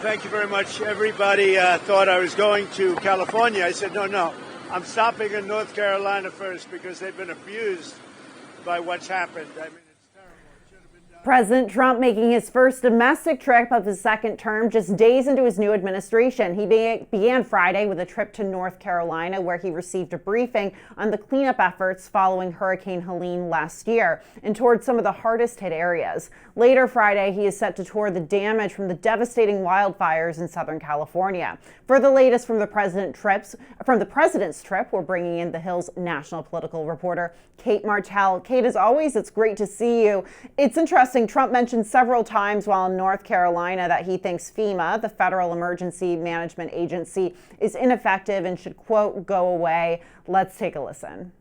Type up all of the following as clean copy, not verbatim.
thank you very much. Everybody thought I was going to California. I said, no, I'm stopping in North Carolina first because they've been abused by what's happened. I mean, it's terrible. It should have been done. President Trump making his first domestic trip of his second term just days into his new administration. He began Friday with a trip to North Carolina where he received a briefing on the cleanup efforts following Hurricane Helene last year and toured some of the hardest hit areas. Later Friday, he is set to tour the damage from the devastating wildfires in Southern California. For the latest from the president's trip, we're bringing in the Hill's national political reporter, Cate Martel. Cate, as always, it's great to see you. It's interesting. Trump mentioned several times while in North Carolina that he thinks FEMA, the Federal Emergency Management Agency, is ineffective and should, quote, go away. Let's take a listen.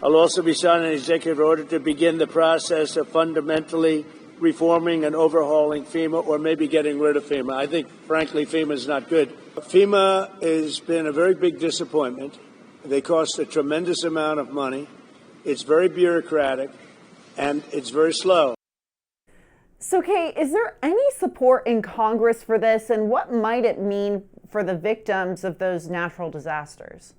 I'll also be signing an executive order to begin the process of fundamentally reforming and overhauling FEMA, or maybe getting rid of FEMA. I think, frankly, FEMA is not good. FEMA has been a very big disappointment. They cost a tremendous amount of money. It's very bureaucratic, and it's very slow. So, Kate, is there any support in Congress for this, and what might it mean for the victims of those natural disasters?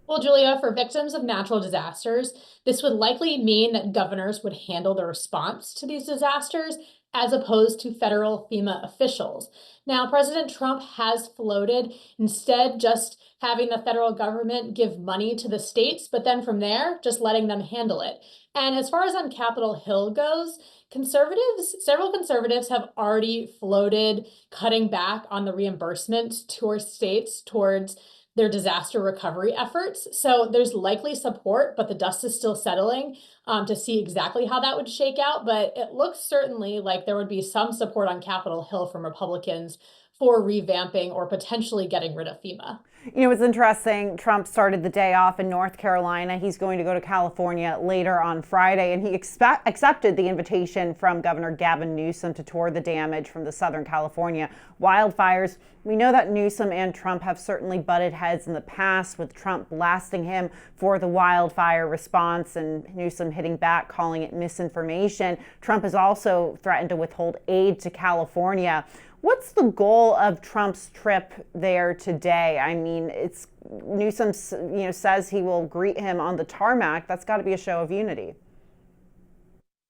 Well, Julia, for victims of natural disasters, this would likely mean that governors would handle the response to these disasters as opposed to federal FEMA officials. Now, President Trump has floated instead just having the federal government give money to the states, but then from there, just letting them handle it. And as far as on Capitol Hill goes, several conservatives have already floated cutting back on the reimbursement to states towards their disaster recovery efforts. So there's likely support, but the dust is still settling to see exactly how that would shake out. But it looks certainly like there would be some support on Capitol Hill from Republicans for revamping or potentially getting rid of FEMA. You know, it's interesting. Trump started the day off in North Carolina. He's going to go to California later on Friday, and he accepted the invitation from Governor Gavin Newsom to tour the damage from the Southern California wildfires. We know that Newsom and Trump have certainly butted heads in the past, with Trump blasting him for the wildfire response and Newsom hitting back, calling it misinformation. Trump has also threatened to withhold aid to California. What's the goal of Trump's trip there today? I mean, Newsom, says he will greet him on the tarmac. That's got to be a show of unity.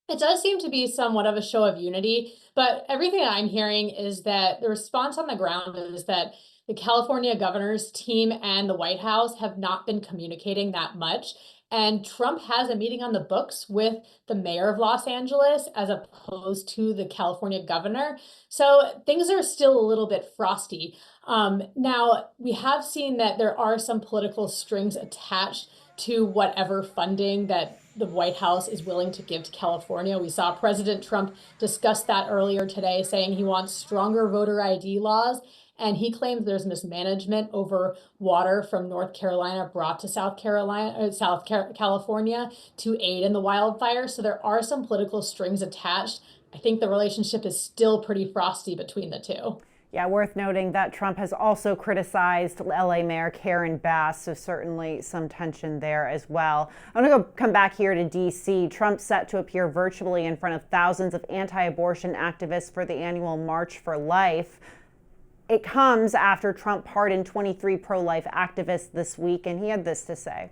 It does seem to be somewhat of a show of unity, but everything I'm hearing is that the response on the ground is that the California governor's team and the White House have not been communicating that much. And Trump has a meeting on the books with the mayor of Los Angeles as opposed to the California governor. So things are still a little bit frosty. Now, we have seen that there are some political strings attached to whatever funding that the White House is willing to give to California. We saw President Trump discuss that earlier today, saying he wants stronger voter ID laws. And he claims there's mismanagement over water from North Carolina brought to California to aid in the wildfire. So there are some political strings attached. I think the relationship is still pretty frosty between the two. Yeah, worth noting that Trump has also criticized LA Mayor Karen Bass, so certainly some tension there as well. I'm going to come back here to D.C. Trump's set to appear virtually in front of thousands of anti-abortion activists for the annual March for Life. It comes after Trump pardoned 23 pro-life activists this week, and he had this to say.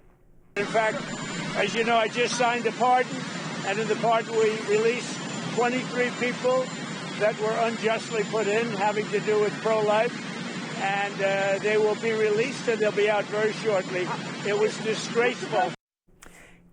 In fact, as you know, I just signed a pardon, and in the pardon we released 23 people that were unjustly put in having to do with pro-life, and they will be released and they'll be out very shortly. It was disgraceful.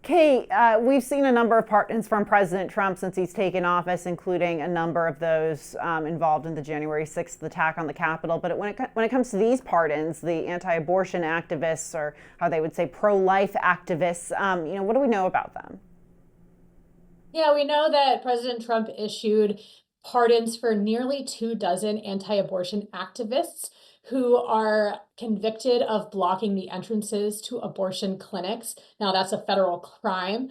Kate, we've seen a number of pardons from President Trump since he's taken office, including a number of those involved in the January 6th attack on the Capitol. But when it comes to these pardons, the anti-abortion activists, or how they would say pro-life activists, what do we know about them? Yeah, we know that President Trump issued pardons for nearly 24 anti-abortion activists who are convicted of blocking the entrances to abortion clinics. Now, that's a federal crime.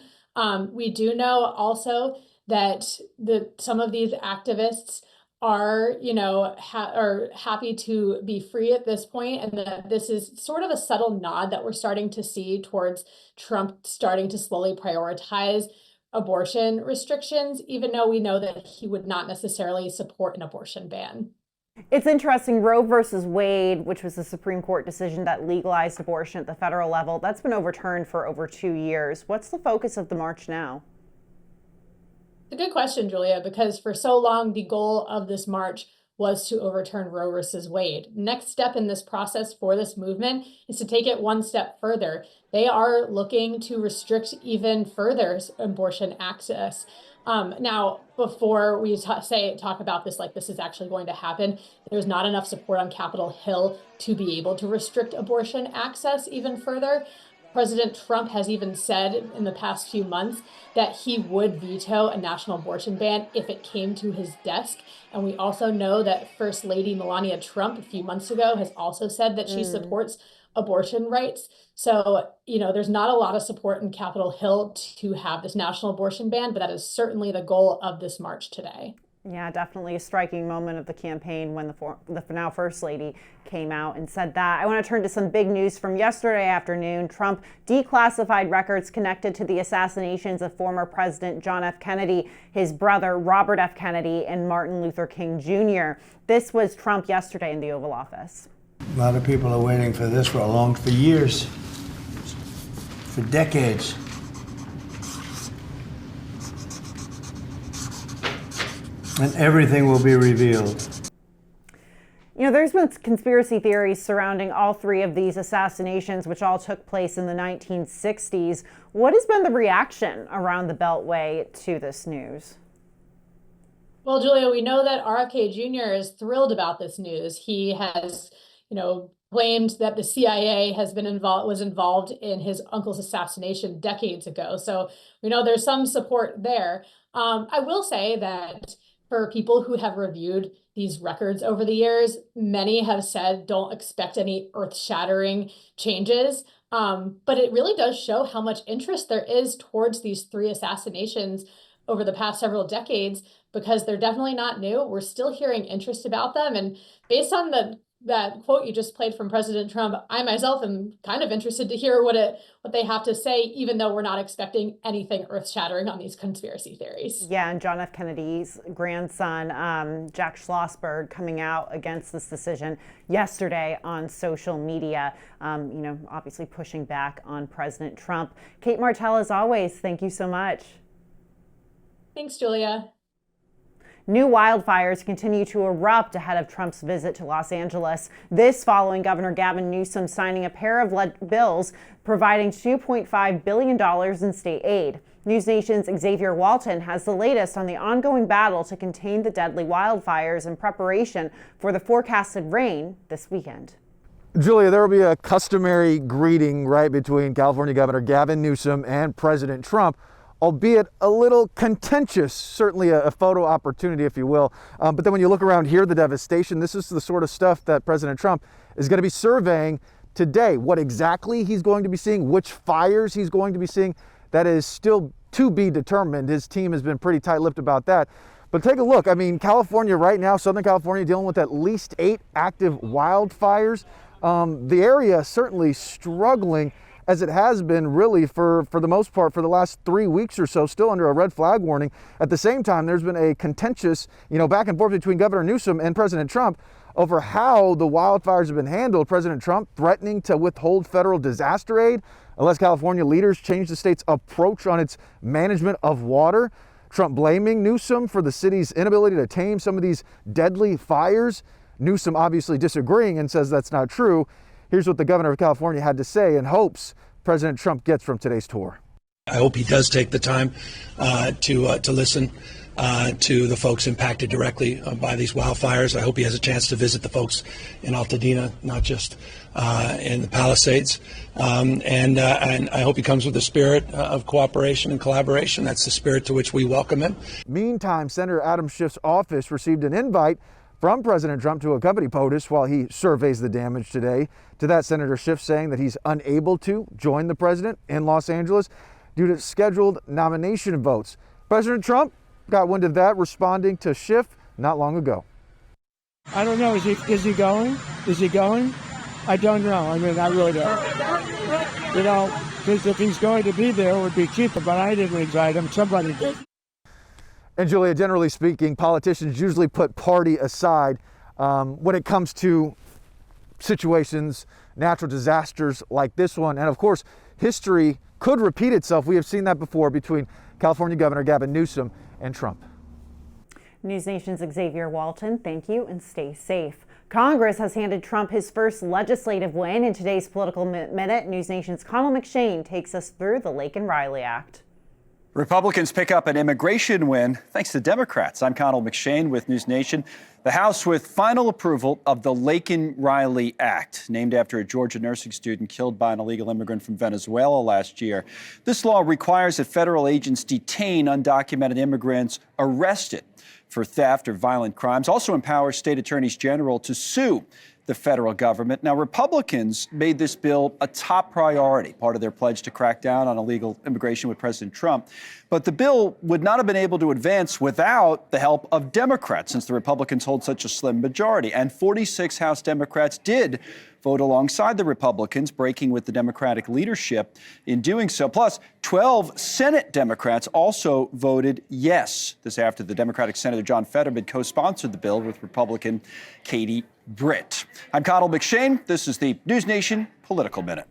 We do know also that some of these activists are, are happy to be free at this point, and that this is sort of a subtle nod that we're starting to see towards Trump starting to slowly prioritize abortion restrictions, even though we know that he would not necessarily support an abortion ban. It's interesting. Roe versus Wade, which was the Supreme Court decision that legalized abortion at the federal level, that's been overturned for over 2 years. What's the focus of the march now? It's a good question, Julia, because for so long, the goal of this march was to overturn Roe versus Wade. Next step in this process for this movement is to take it one step further. They are looking to restrict even further abortion access. Now, before we talk about this, like this is actually going to happen, there's not enough support on Capitol Hill to be able to restrict abortion access even further. President Trump has even said in the past few months that he would veto a national abortion ban if it came to his desk. And we also know that First Lady Melania Trump a few months ago has also said that she supports abortion rights. So, there's not a lot of support in Capitol Hill to have this national abortion ban, but that is certainly the goal of this march today. Yeah, definitely a striking moment of the campaign when the now First Lady came out and said that. I want to turn to some big news from yesterday afternoon. Trump declassified records connected to the assassinations of former President John F. Kennedy, his brother Robert F. Kennedy, and Martin Luther King Jr. This was Trump yesterday in the Oval Office. A lot of people are waiting for this for years, for decades. And everything will be revealed. There's been conspiracy theories surrounding all three of these assassinations, which all took place in the 1960s. What has been the reaction around the Beltway to this news? Well, Julia, we know that RFK Jr. is thrilled about this news. He has, claimed that the CIA was involved in his uncle's assassination decades ago. So we know there's some support there. I will say that for people who have reviewed these records over the years, many have said don't expect any earth-shattering changes. But it really does show how much interest there is towards these three assassinations over the past several decades, because they're definitely not new. We're still hearing interest about them. And based on that quote you just played from President Trump, I myself am kind of interested to hear what they have to say, even though we're not expecting anything earth-shattering on these conspiracy theories. Yeah, and John F. Kennedy's grandson, Jack Schlossberg, coming out against this decision yesterday on social media, obviously pushing back on President Trump. Cate Martel, as always, thank you so much. Thanks, Julia. New wildfires continue to erupt ahead of Trump's visit to Los Angeles. This following Governor Gavin Newsom signing a pair of bills providing $2.5 billion in state aid. News Nation's Xavier Walton has the latest on the ongoing battle to contain the deadly wildfires in preparation for the forecasted rain this weekend. Julia, there will be a customary greeting right between California Governor Gavin Newsom and President Trump, albeit a little contentious, certainly a photo opportunity, if you will. But then when you look around here, the devastation, this is the sort of stuff that President Trump is going to be surveying today. What exactly he's going to be seeing, which fires he's going to be seeing, that is still to be determined. His team has been pretty tight-lipped about that. But take a look. I mean, California right now, Southern California, dealing with at least 8 active wildfires. The area certainly struggling, as it has been really for the most part for the last 3 weeks or so, still under a red flag warning. At the same time, there's been a contentious, back and forth between Governor Newsom and President Trump over how the wildfires have been handled. President Trump threatening to withhold federal disaster aid unless California leaders change the state's approach on its management of water. Trump blaming Newsom for the city's inability to tame some of these deadly fires. Newsom obviously disagreeing and says that's not true. Here's what the governor of California had to say in hopes President Trump gets from today's tour. I hope he does take the time to listen to the folks impacted directly by these wildfires. I hope he has a chance to visit the folks in Altadena, not just in the Palisades. And I hope he comes with a spirit of cooperation and collaboration. That's the spirit to which we welcome him. Meantime, Senator Adam Schiff's office received an invite from President Trump to accompany POTUS while he surveys the damage today. To that, Senator Schiff saying that he's unable to join the president in Los Angeles due to scheduled nomination votes. President Trump got wind of that, responding to Schiff not long ago. I don't know. Is he going? Is he going? I don't know. I mean, I really don't. Because if he's going to be there, it would be cheaper, but I didn't invite him. Somebody did. And Julia, generally speaking, politicians usually put party aside. when it comes to situations, natural disasters like this one. And of course, history could repeat itself. We have seen that before between California Governor Gavin Newsom and Trump. News Nation's Xavier Walton, thank you and stay safe. Congress has handed Trump his first legislative win. In today's Political Minute, News Nation's Connell McShane takes us through the Laken Riley Act. Republicans pick up an immigration win thanks to Democrats. I'm Connell McShane with News Nation. The House with final approval of the Laken Riley Act, named after a Georgia nursing student killed by an illegal immigrant from Venezuela last year. This law requires that federal agents detain undocumented immigrants arrested for theft or violent crimes. Also empowers state attorneys general to sue the federal government. Now, Republicans made this bill a top priority, part of their pledge to crack down on illegal immigration with President Trump. But the bill would not have been able to advance without the help of Democrats, since the Republicans hold such a slim majority. And 46 House Democrats did vote alongside the Republicans, breaking with the Democratic leadership in doing so. Plus, 12 Senate Democrats also voted yes. This after the Democratic Senator John Fetterman co-sponsored the bill with Republican Cate Martel. I'm Cate McShane. This is the News Nation Political Minute.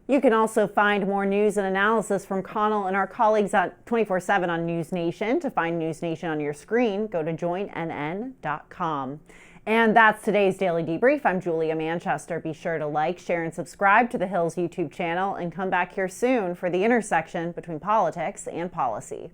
You can also find more news and analysis from Connell and our colleagues at 24/7 on News Nation. To find News Nation on your screen, go to joinnn.com. And that's today's Daily Debrief. I'm Julia Manchester. Be sure to like, share, and subscribe to the Hill's YouTube channel and come back here soon for the intersection between politics and policy.